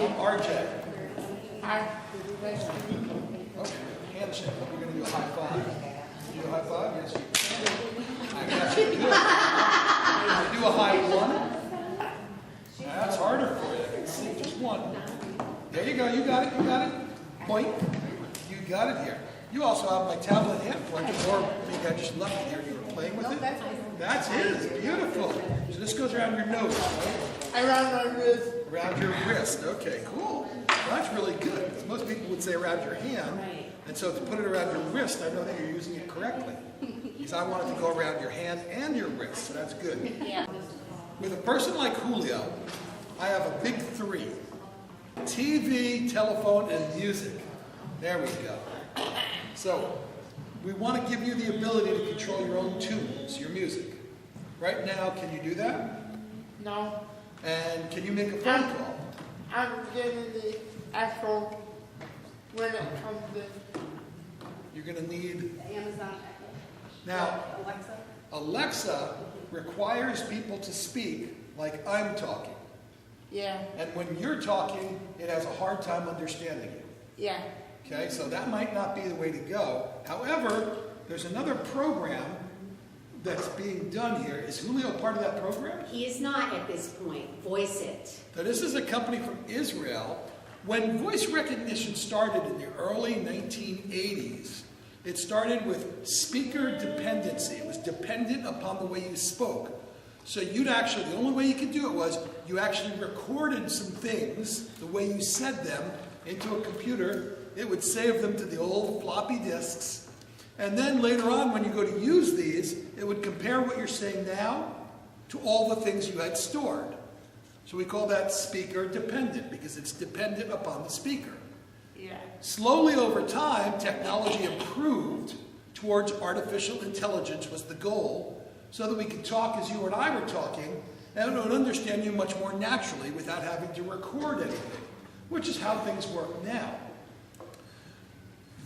I'm RJ. Hi. Okay, handshake. We're going to do a high five. You do a high five? Yes, you can. I guess you do. Do a high one. That's harder for you. I can see just one. There you go. You got it. You got it. Point. You got it here. You also have my tablet hand pointer, or maybe I just left it here. You were playing with it. That's his. Beautiful. So this goes around your nose, right? Around my wrist. Around your wrist. Okay, cool. Well, that's really good. Most people would say around your hand. And so to put it around your wrist, I know that you're using it correctly. Because I want it to go around your hand and your wrist, so that's good. Yeah. With a person like Julio, I have a big three. TV, telephone, and music. There we go. So, we want to give you the ability to control your own tunes, your music. Right now, can you do that? No. And can you make a phone call? I'm getting the actual when it comes in. You're going to need... Amazon Now, Alexa? Alexa requires people to speak like I'm talking. Yeah. And when you're talking, it has a hard time understanding you. Yeah. Okay, so that might not be the way to go. However, there's another program that's being done here. Is Julio part of that program? He is not at this point. Voice it. So this is a company from Israel. When voice recognition started in the early 1980s, it started with speaker dependency. It was dependent upon the way you spoke. So you'd actually, the only way you could do it was you actually recorded some things, the way you said them, into a computer. It would save them to the old floppy disks. And then later on, when you go to use these, it would compare what you're saying now to all the things you had stored. So we call that speaker dependent, because it's dependent upon the speaker. Yeah. Slowly over time, technology improved towards artificial intelligence was the goal, so that we could talk as you and I were talking, and it would understand you much more naturally without having to record anything, which is how things work now.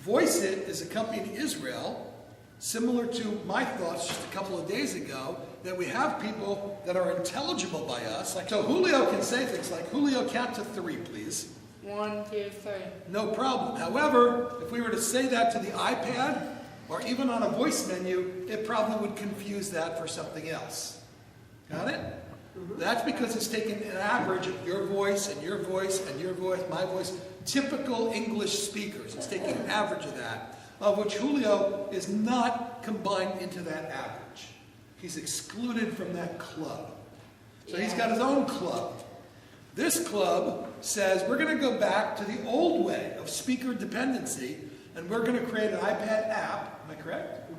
Voice It is a company in Israel, similar to my thoughts just a couple of days ago, that we have people that are intelligible by us. Like, so Julio can say things like, Julio, count to 3, please. 1, 2, 3. No problem. However, if we were to say that to the iPad, or even on a voice menu, it probably would confuse that for something else. Got it? That's because it's taken an average of your voice and your voice and your voice, my voice, typical English speakers. It's taking an average of that, of which Julio is not combined into that average. He's excluded from that club. So he's got his own club. This club says we're going to go back to the old way of speaker dependency, and we're going to create an iPad app, am I correct?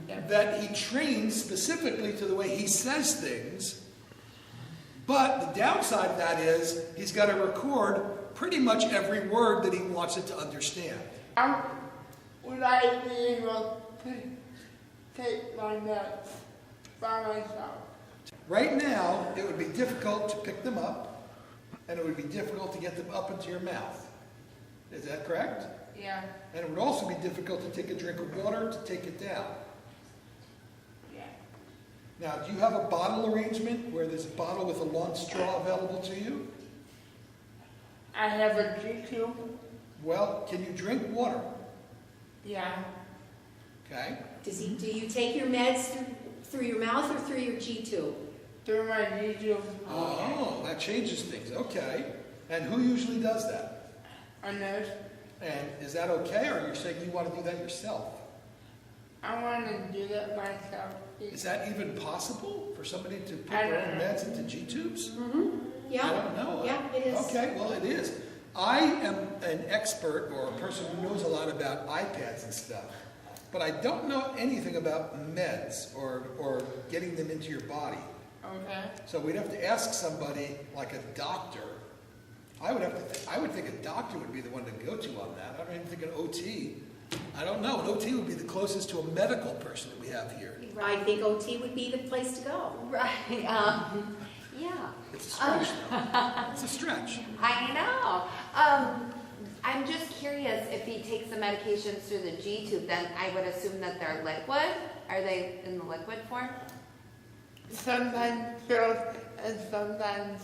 Yeah. That he trains specifically to the way he says things. But the downside of that is he's got to record pretty much every word that he wants it to understand. Would I be able to take my notes by myself? Right now, it would be difficult to pick them up, and it would be difficult to get them up into your mouth. Is that correct? Yeah. And it would also be difficult to take a drink of water to take it down. Yeah. Now, do you have a bottle arrangement where there's a bottle with a long straw available to you? I have a G2. Well, can you drink water? Yeah. Okay. Do you take your meds through your mouth or through your G tube? Through my G2. Oh, that changes things. Okay. And who usually does that? A nurse. And is that okay, or you're saying you want to do that yourself? I want to do that myself. Is that even possible for somebody to put their own meds into G-tubes? Mm-hmm. Yeah. I don't know. Yeah, it is. Okay, well, it is. I am an expert or a person who knows a lot about iPads and stuff, but I don't know anything about meds or getting them into your body. Okay. So we'd have to ask somebody like a doctor. I would think a doctor would be the one to go to on that. I don't even think an OT. I don't know. An OT would be the closest to a medical person that we have here. I think OT would be the place to go. Right. Yeah. It's a stretch, though. It's a stretch. I know. I'm just curious if he takes the medications through the G tube, then I would assume that they're liquid. Are they in the liquid form? Sometimes pills and sometimes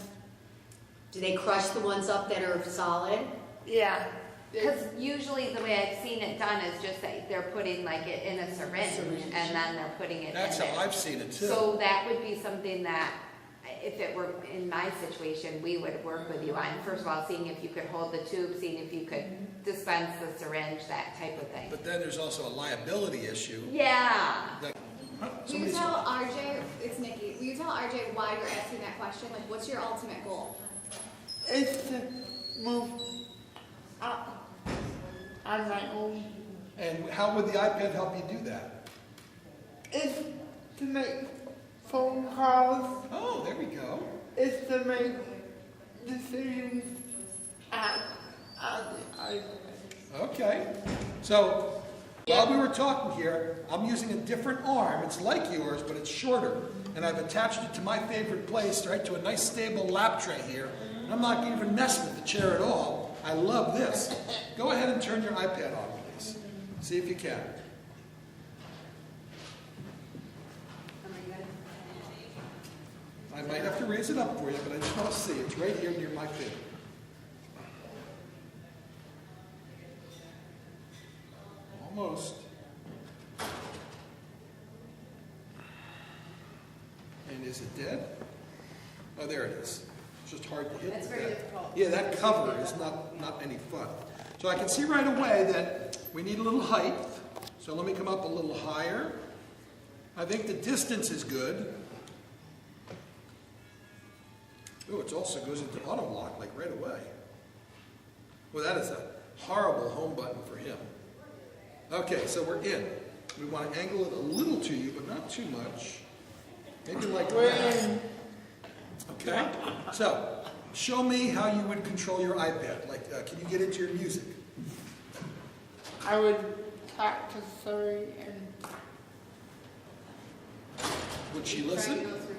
Do they crush the ones up that are solid? Yeah. Because usually the way I've seen it done is just that they're putting like it in a syringe, and then they're putting it That's in there. how I've seen it too. So that would be something that, if it were in my situation, we would work with you on. First of all, seeing if you could hold the tube, seeing if you could dispense the syringe, that type of thing. But then there's also a liability issue. Yeah. That, huh, Will you somebody's- tell RJ, it's Nikki, will you tell RJ why you're asking that question? Like, what's your ultimate goal? It's to move up on my own. And how would the iPad help you do that? It's to make phone calls. Oh, there we go. It's to make decisions on the iPad. Okay. So while we were talking here, I'm using a different arm. It's like yours, but it's shorter. And I've attached it to my favorite place, right to a nice stable lap tray here. And I'm not even messing with the chair at all. I love this. Go ahead and turn your iPad on, please. See if you can. I might have to raise it up for you, but I just want to see. It's right here near my finger. Almost. And is it dead? Oh, there it is. It's just hard to hit. That's with very that. difficult. Yeah, that cover is not any fun. So I can see right away that we need a little height. So let me come up a little higher. I think the distance is good. Oh, it also goes into auto lock like right away. Well, that is a horrible home button for him. Okay, so we're in. We want to angle it a little to you, but not too much. Maybe like that. Okay, so show me how you would control your iPad. Like, can you get into your music? I would talk to Siri and Would she Try to listen? go through,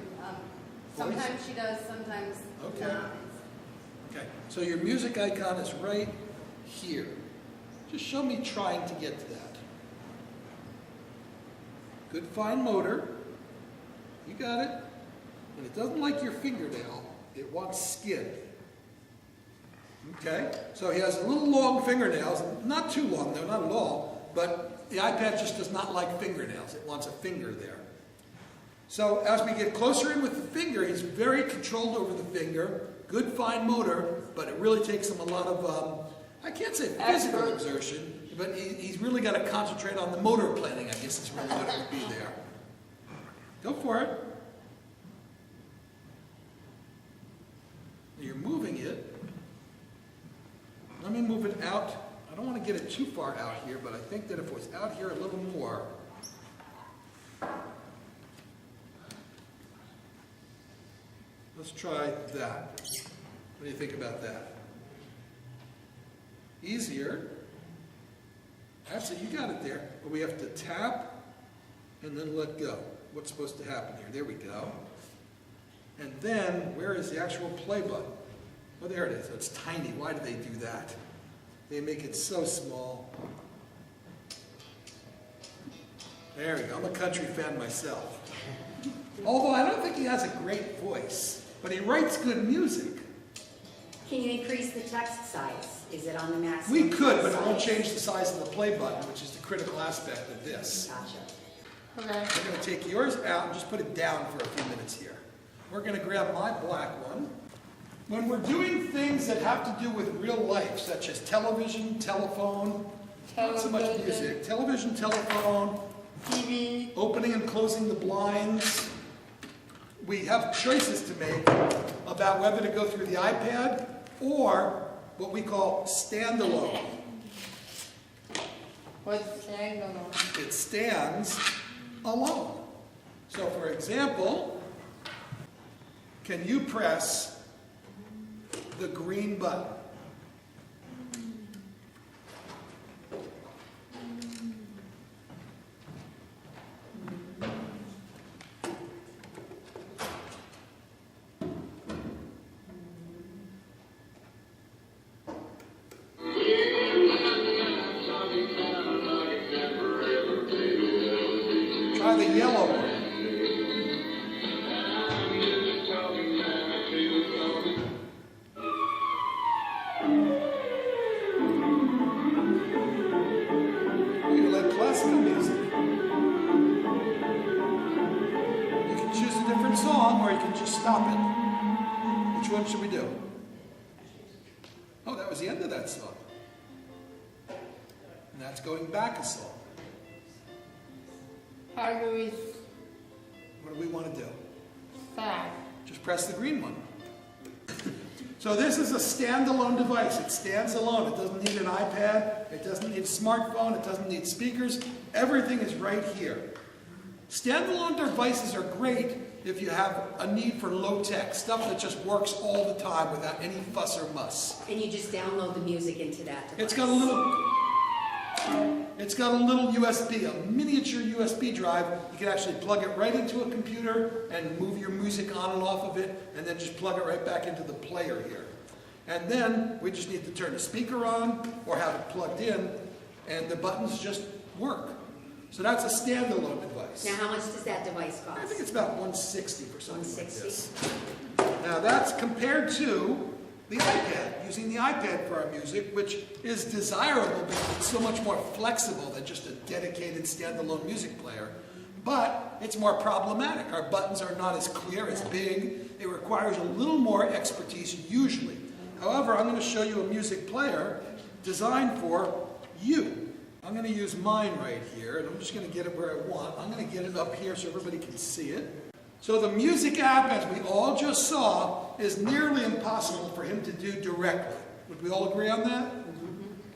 sometimes she does, sometimes Okay. not. Okay, so your music icon is right here. Just show me trying to get to that. Good fine motor. You got it. And it doesn't like your fingernail. It wants skin. Okay, so he has a little long fingernails. Not too long though, not at all. But the iPad just does not like fingernails. It wants a finger there. So as we get closer in with the finger, he's very controlled over the finger. Good fine motor, but it really takes him a lot of, I can't say physical exertion, but he's really got to concentrate on the motor planning, I guess is really what it would be there. Go for it. You're moving it. Let me move it out. I don't want to get it too far out here, but I think that if it was out here a little more. Let's try that. What do you think about that? Easier. Actually, you got it there. But we have to tap and then let go. What's supposed to happen here? There we go. And then, where is the actual play button? Oh, there it is. It's tiny. Why do they do that? They make it so small. There we go. I'm a country fan myself. Although I don't think he has a great voice, but he writes good music. Can you increase the text size? Is it on the maximum? We could, but it size? won't change the size of the play button, which is the critical aspect of this. Gotcha. okay. We're going to take yours out and just put it down for a few minutes here. We're going to grab my black one. When we're doing things that have to do with real life, such as television, telephone, not so much music, television, telephone, TV. opening and closing the blinds, we have choices to make about whether to go through the iPad or what we call standalone. What's standalone? It stands alone. So for example, can you press the green button? Try the yellow one. top it. Which one should we do? Oh, that was the end of that song. And that's going back a song. How do we What do we want to do? start? Just press the green one. So this is a standalone device. It stands alone. It doesn't need an iPad. It doesn't need a smartphone. It doesn't need speakers. Everything is right here. Standalone devices are great if you have a need for low-tech, stuff that just works all the time without any fuss or muss. And you just download the music into that device. It's got a little USB, a miniature USB drive. You can actually plug it right into a computer and move your music on and off of it, and then just plug it right back into the player here. And then we just need to turn the speaker on or have it plugged in, and the buttons just work. So that's a standalone device. Now, how much does that device cost? I think it's about $160 for something like 160. this. Now that's compared to the iPad, using the iPad for our music, which is desirable because it's so much more flexible than just a dedicated standalone music player. But it's more problematic. Our buttons are not as clear, as big. It requires a little more expertise usually. However, I'm going to show you a music player designed for you. I'm going to use mine right here, and I'm just going to get it where I want. I'm going to get it up here so everybody can see it. So the music app, as we all just saw, is nearly impossible for him to do directly. Would we all agree on that?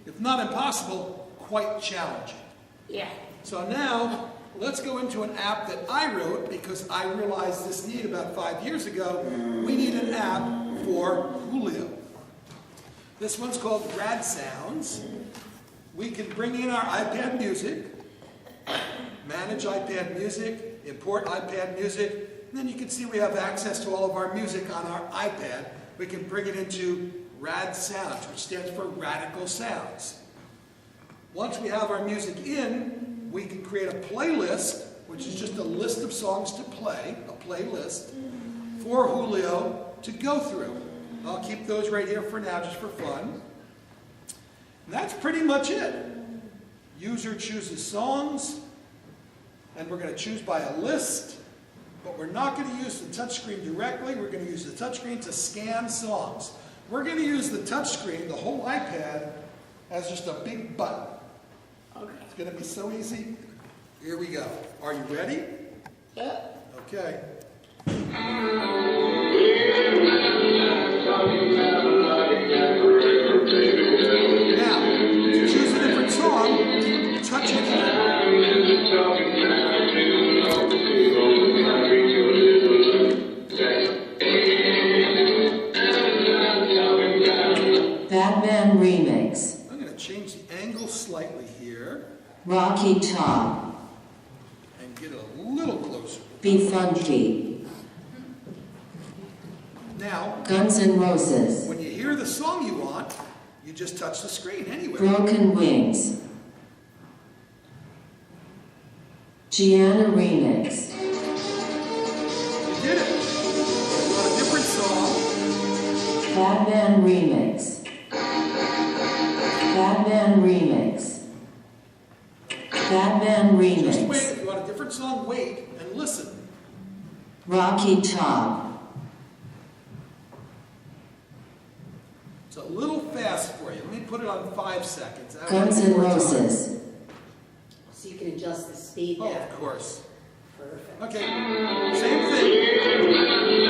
If not impossible, quite challenging. Yeah. So now, let's go into an app that I wrote because I realized this need about 5 years ago. We need an app for Julio. This one's called Rad Sounds. We can bring in our iPad music, manage iPad music, import iPad music, and then you can see we have access to all of our music on our iPad. We can bring it into Rad Sounds, which stands for Radical Sounds. Once we have our music in, we can create a playlist, which is just a list of songs to play, a playlist, for Julio to go through. I'll keep those right here for now, just for fun. And that's pretty much it. User chooses songs, and we're going to choose by a list, but we're not going to use the touchscreen directly. We're going to use the touchscreen to scan songs. We're going to use the touchscreen, the whole iPad, as just a big button. Okay. It's going to be so easy. Here we go. Are you ready? Yeah. Okay. Now, to choose a different song, touch it here. Batman Remix. I'm going to change the angle slightly here Rocky Top. and get it a little closer. Be Funky. Now, Guns N' Roses. when you hear the song you want, you just touch the screen anywhere. Broken Wings. Gianna Remix. You did it. You want a different song? Batman Remix. Batman Remix. Batman Just wait. Remix. If you want a different song, wait and listen. Rocky Top. It's a little fast for you. Let me put it on 5 seconds. That way Guns it's N' more time. Roses. So you can adjust the speed Oh, there. of course. Perfect. Okay, same thing.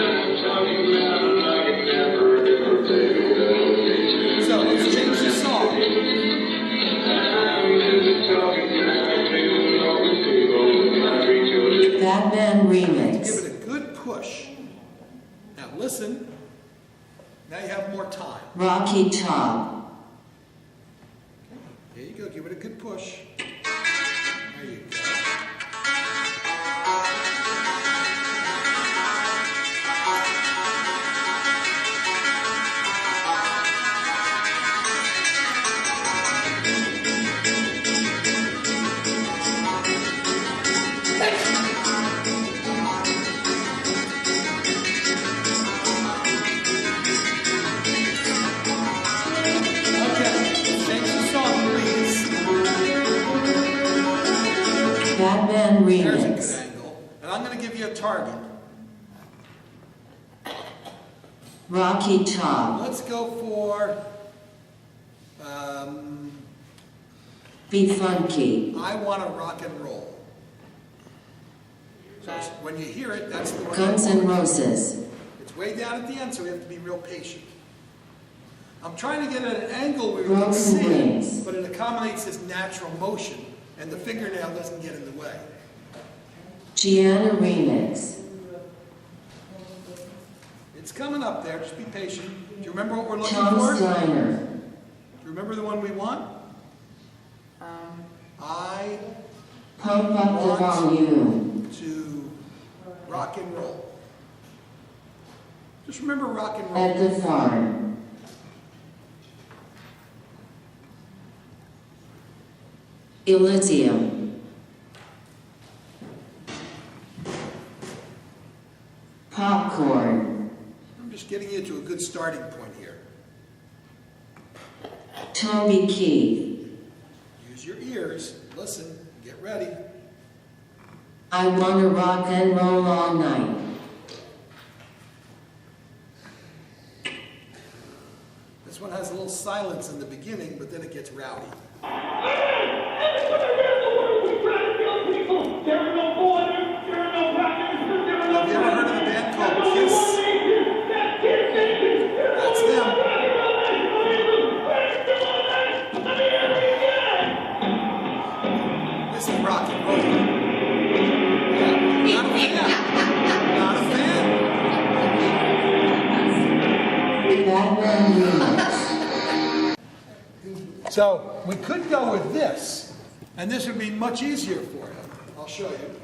So let's change the song. Batman Give Remix. it a good push. Now listen. Now you have more time. Rocky Top. There you go. Give it a good push. There you go. Okay, change the song, please. Batman There's a good Remix. angle. And I'm going to give you a target. Rocky Top. Let's go for, Be funky. I Want to Rock and Roll. So when you hear it, that's the one. Guns N' Roses. It's way down at the end, so we have to be real patient. I'm trying to get at an angle where you can Broken see Wings. it, but it accommodates this natural motion, and the fingernail doesn't get in the way. Gianna Remix. It's coming up there, just be patient. Do you remember what we're looking Tom's for? Do Diner. you remember the one we want? I Pump up the volume. to rock and roll. Just remember rock and roll. At the farm. Elysium. Popcorn. I'm just getting you to a good starting point here. Toby Keith. Use your ears, listen, get ready. I wanna rock and roll all night. This one has a little silence in the beginning, but then it gets rowdy. Have you ever heard of a band called Kiss? That's them. This is rock and roll. Yeah, not a fan. Not a fan. Batman Remix. So we could go with this, and this would be much easier for you. I'll show you.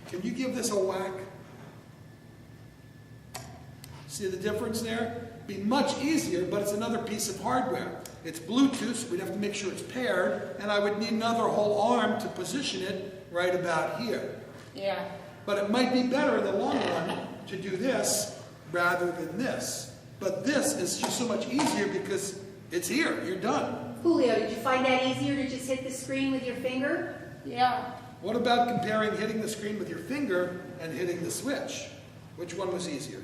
Can you give this a whack? See the difference there? Be much easier, but it's another piece of hardware. It's Bluetooth, so we'd have to make sure it's paired, and I would need another whole arm to position it right about here. Yeah. But it might be better in the long run to do this rather than this. But this is just so much easier because it's here. You're done. Julio, did you find that easier to just hit the screen with your finger? Yeah. What about comparing hitting the screen with your finger and hitting the switch? Which one was easier?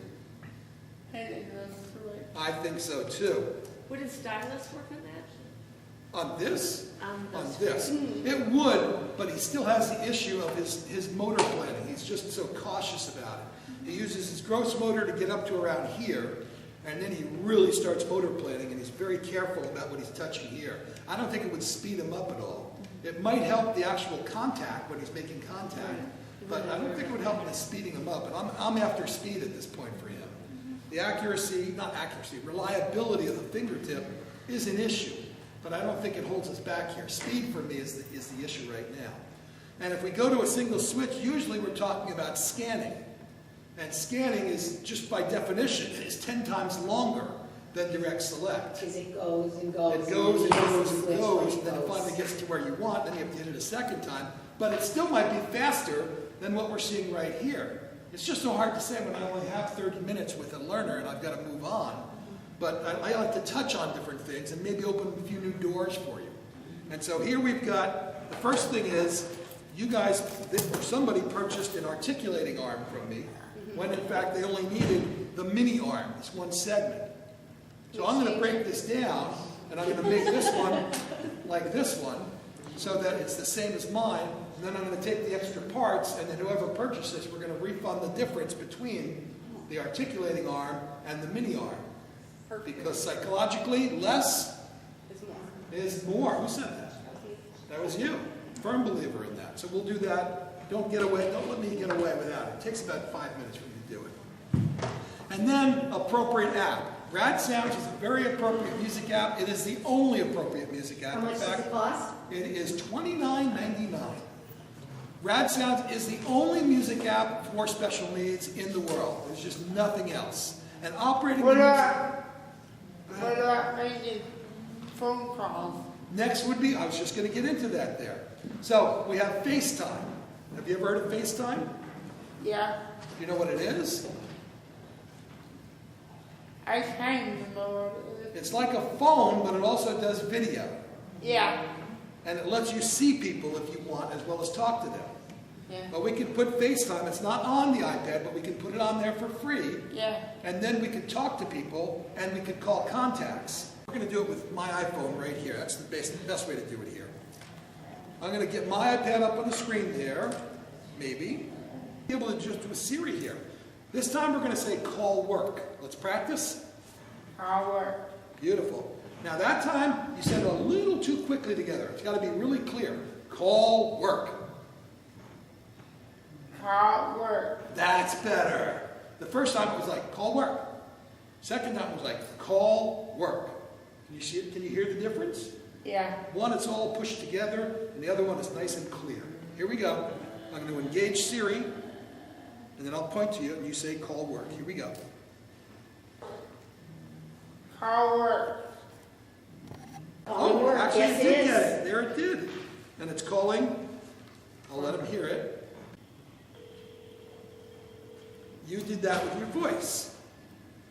Hitting the switch. I think so too. Would a stylus work on that? On this? On On the this. It would, but he still has the issue of his motor planning. He's just so cautious about it. He uses his gross motor to get up to around here, and then he really starts motor planning, and he's very careful about what he's touching here. I don't think it would speed him up at all. It might help the actual contact when he's making contact, but I don't think it would help in speeding him up. And I'm after speed at this point for him. The reliability of the fingertip is an issue, but I don't think it holds us back here. Speed for me is the issue right now. And if we go to a single switch, usually we're talking about scanning. And scanning is, just by definition, is 10 times longer than direct select. Because it goes and goes. It goes and goes and Switch goes, when and then it finally gets to where you want, then you have to hit it a second time. But it still might be faster than what we're seeing right here. It's just so hard to say when I only have 30 minutes with a learner and I've got to move on. But I like to touch on different things and maybe open a few new doors for you. And so here we've got, the first thing is, you guys, somebody purchased an articulating arm from me, when in fact they only needed the mini arm, this one segment. So I'm going to break this down, and I'm going to make this one like this one, so that it's the same as mine. And then I'm going to take the extra parts, and then whoever purchases, we're going to refund the difference between the articulating arm and the mini arm. Perfect. Because psychologically, less It's more. is more. Who said that? That was you. Firm believer in that. So we'll do that. Don't let me get away without it. It takes about 5 minutes for me to do it. And then appropriate app. Rad Sounds is a very appropriate music app. It is the only appropriate music app. How much In does fact, it cost? it is $29.99. Rad Sounds is the only music app for special needs in the world. There's just nothing else. And operating What music. about making phone calls? Next would be, I was just going to get into that there. So we have FaceTime. Have you ever heard of FaceTime? Yeah. Do you know what it is? I kind of know what it is. It's like a phone, but it also does video. Yeah. And it lets you see people if you want, as well as talk to them. Yeah. But we can put FaceTime, it's not on the iPad, but we can put it on there for free. Yeah. And then we could talk to people and we could call contacts. We're going to do it with my iPhone right here. That's the best way to do it here. I'm going to get my iPad up on the screen there, maybe. Be able to just do a Siri here. This time we're going to say call work. Let's practice. Call work. Beautiful. Now that time you said it a little too quickly together. It's got to be really clear. Call work. Call work. That's better. The first time it was like call work. Second time it was like call work. Can you see it? Can you hear the difference? Yeah. One, it's all pushed together, and the other one is nice and clear. Here we go. I'm going to engage Siri, and then I'll point to you, and you say call work. Here we go. Call work. Calling work, Actually, yes, it did it get is. it. There it did. And it's calling. I'll let him hear it. You did that with your voice.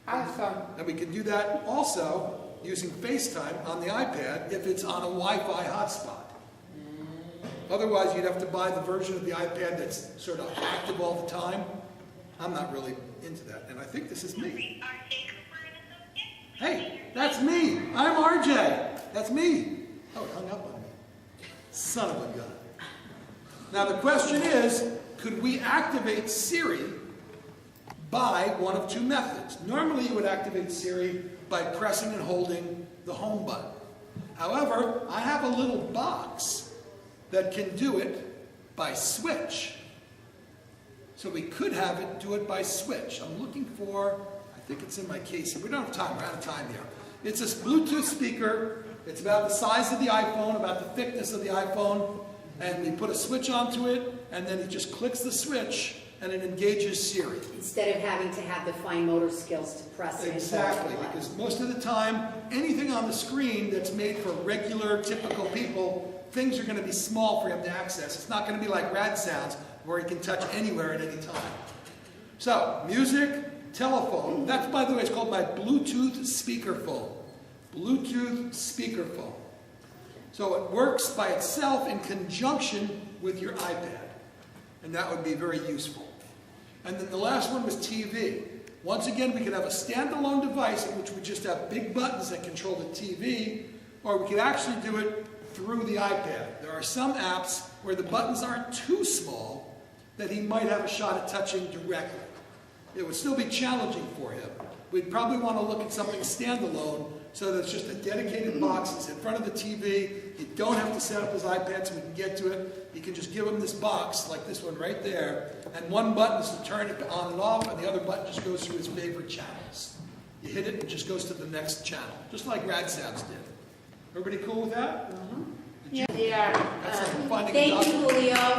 Awesome. And we can do that also using FaceTime on the iPad if it's on a Wi-Fi hotspot. Otherwise, you'd have to buy the version of the iPad that's sort of active all the time. I'm not really into that. And I think this is me. Hey, that's me. I'm RJ. That's me. Oh, it hung up on me. Son of a gun. Now the question is, could we activate Siri by one of two methods? Normally you would activate Siri by pressing and holding the home button. However, I have a little box that can do it by switch. So we could have it do it by switch. I'm looking for, I think it's in my case here. We don't have time, we're out of time here. It's a Bluetooth speaker. It's about the size of the iPhone, about the thickness of the iPhone. And we put a switch onto it, and then it just clicks the switch, and it engages Siri. Instead of having to have the fine motor skills to press it. Exactly, because most of the time, anything on the screen that's made for regular, typical people, things are going to be small for him to access. It's not going to be like Rad Sounds, where he can touch anywhere at any time. So, music, telephone. That's, by the way, it's called my Bluetooth speakerphone. Bluetooth speakerphone. So it works by itself in conjunction with your iPad. And that would be very useful. And then the last one was TV. Once again, we could have a standalone device in which we just have big buttons that control the TV, or we could actually do it through the iPad. There are some apps where the buttons aren't too small that he might have a shot at touching directly. It would still be challenging for him. We'd probably want to look at something standalone so that it's just a dedicated box that's in front of the TV. You don't have to set up his iPad so we can get to it. You can just give him this box, like this one right there, and one button is to turn it on and off, and the other button just goes through his favorite channels. You hit it, and it just goes to the next channel, just like Rad Sounds did. Everybody cool with that? Yeah. That's like finding a Thank doctor. you, Julio.